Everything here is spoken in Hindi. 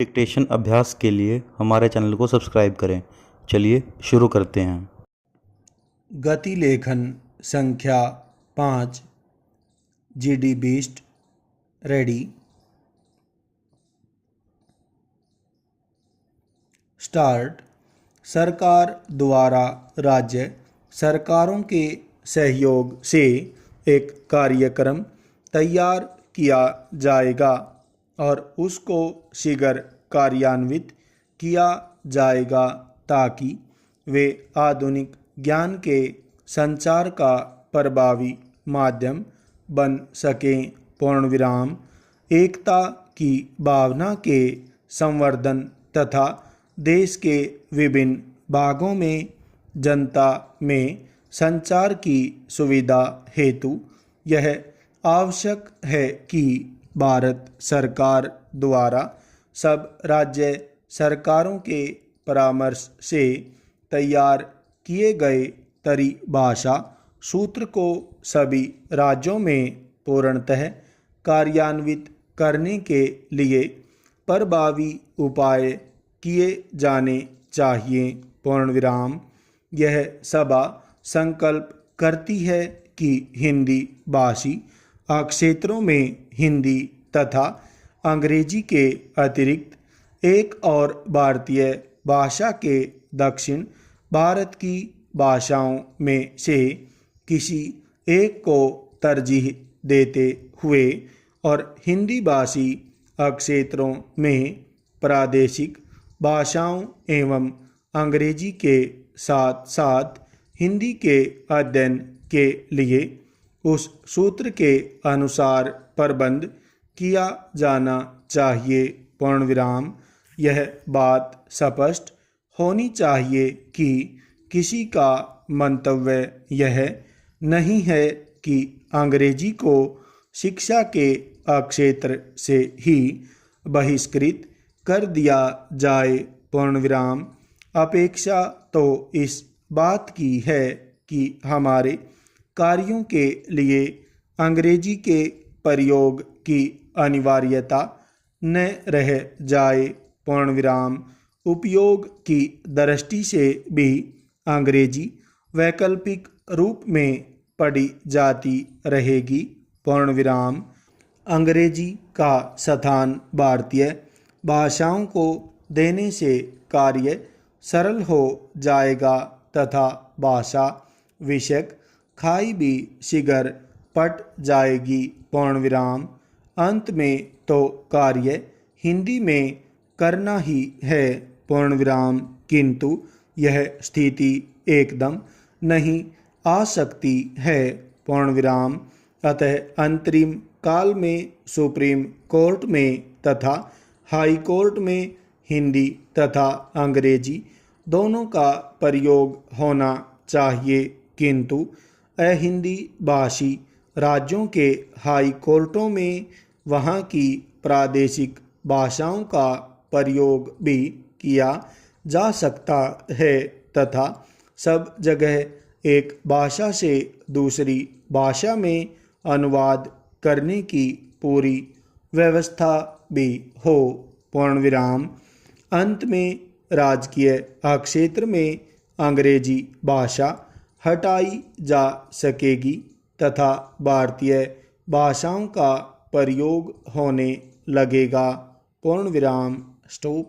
डिक्टेशन अभ्यास के लिए हमारे चैनल को सब्सक्राइब करें। चलिए शुरू करते हैं। गति लेखन संख्या 5 GD बीस्ट रेडी स्टार्ट। सरकार द्वारा राज्य सरकारों के सहयोग से एक कार्यक्रम तैयार किया जाएगा और उसको शीघ्र कार्यान्वित किया जाएगा ताकि वे आधुनिक ज्ञान के संचार का प्रभावी माध्यम बन सकें। पूर्णविराम। एकता की भावना के संवर्धन तथा देश के विभिन्न भागों में जनता में संचार की सुविधा हेतु यह आवश्यक है कि भारत सरकार द्वारा सब राज्य सरकारों के परामर्श से तैयार किए गए परिभाषा सूत्र को सभी राज्यों में पूर्णतः कार्यान्वित करने के लिए प्रभावी उपाय किए जाने चाहिए। पूर्णविराम। यह सभा संकल्प करती है कि हिंदी भाषी क्षेत्रों में हिंदी तथा अंग्रेजी के अतिरिक्त एक और भारतीय भाषा के दक्षिण भारत की भाषाओं में से किसी एक को तरजीह देते हुए और हिंदी भाषी क्षेत्रों में प्रादेशिक भाषाओं एवं अंग्रेजी के साथ साथ हिंदी के अध्ययन के लिए उस सूत्र के अनुसार प्रबंध किया जाना चाहिए। पूर्णविराम। यह बात स्पष्ट होनी चाहिए कि किसी का मंतव्य यह नहीं है कि अंग्रेजी को शिक्षा के क्षेत्र से ही बहिष्कृत कर दिया जाए। पूर्णविराम। अपेक्षा तो इस बात की है कि हमारे कार्यों के लिए अंग्रेजी के प्रयोग की अनिवार्यता न रह जाए। पूर्णविराम। उपयोग की दृष्टि से भी अंग्रेजी वैकल्पिक रूप में पढ़ी जाती रहेगी। पूर्णविराम। अंग्रेजी का स्थान भारतीय भाषाओं को देने से कार्य सरल हो जाएगा तथा भाषा विषयक खाई भी शीघ्र पट जाएगी। पूर्णविराम। अंत में तो कार्य हिंदी में करना ही है। पूर्णविराम। किंतु यह स्थिति एकदम नहीं आ सकती है। पूर्णविराम। अतः अंतरिम काल में सुप्रीम कोर्ट में तथा हाई कोर्ट में हिंदी तथा अंग्रेजी दोनों का प्रयोग होना चाहिए, किंतु अहिंदी भाषी राज्यों के हाई कोर्टों में वहाँ की प्रादेशिक भाषाओं का प्रयोग भी किया जा सकता है तथा सब जगह एक भाषा से दूसरी भाषा में अनुवाद करने की पूरी व्यवस्था भी हो। पूर्णविराम। अंत में राजकीय क्षेत्र में अंग्रेजी भाषा हटाई जा सकेगी तथा भारतीय भाषाओं का प्रयोग होने लगेगा। पूर्णविराम। स्टॉप।